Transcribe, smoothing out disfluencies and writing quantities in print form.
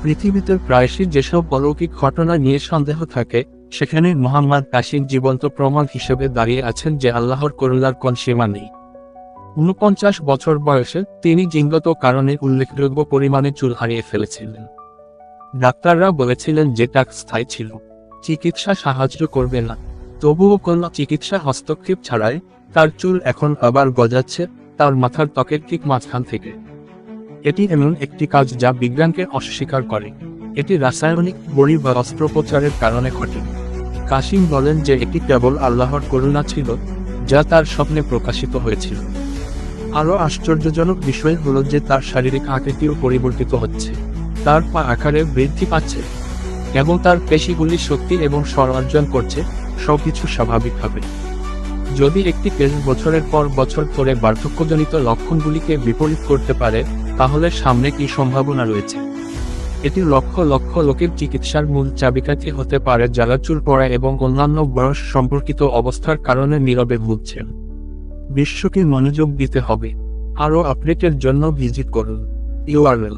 পৃথিবীতে প্রায়শই যেসব অলৌকিক ঘটনা নিয়ে সন্দেহ থাকে, সেখানে মোহাম্মদ কাশিম জীবন্ত প্রমাণ হিসেবে দাঁড়িয়ে আছেন যে আল্লাহর করুণার কোন সীমা নেই। ৪৯ বছর বয়সে তিনি জিনগত কারণে উল্লেখযোগ্য পরিমাণে চুল হারিয়ে ফেলেছিলেন। ডাক্তাররা বলেছিলেন যে তা স্থায়ী ছিল, চিকিৎসা সাহায্য করবে না। তবুও কোনো চিকিৎসা হস্তক্ষেপ ছাড়াই তার চুল এখন আবার গজাচ্ছে, তার মাথার ত্বকের ঠিক মাঝখান থেকে। এটি এমন একটি কাজ যা বিজ্ঞানকে অস্বীকার করে। এটি রাসায়নিক বড়ি বা অস্ত্রোপচারের কারণে ঘটে। কাশিম বলেন যে এটি কেবল আল্লাহর করুণা ছিল, যা তার স্বপ্নে প্রকাশিত হয়েছিল। আরও আশ্চর্যজনক বিষয় হলো যে তার শারীরিক আকৃতিও পরিবর্তিত হচ্ছে। তার পা আকারে বৃদ্ধি পাচ্ছে এবং তার পেশিগুলি শক্তি এবং স্বর অর্জন করছে, সবকিছু স্বাভাবিকভাবে। যদি একটি কেস বছরের পর বছর ধরে বার্ধক্যজনিত লক্ষণগুলিকে বিপরীত করতে পারে, তাহলে সামনে কি সম্ভাবনা রয়েছে? এটি লক্ষ লক্ষ লোকের চিকিৎসার মূল চাবিকাঠি হতে পারে যারা চুল পড়া এবং অন্যান্য বয়স সম্পর্কিত অবস্থার কারণে নীরবে ভুগছেন। বিশ্বকে মনোযোগ দিতে হবে। আরও আপডেটের জন্য ভিজিট করুন URL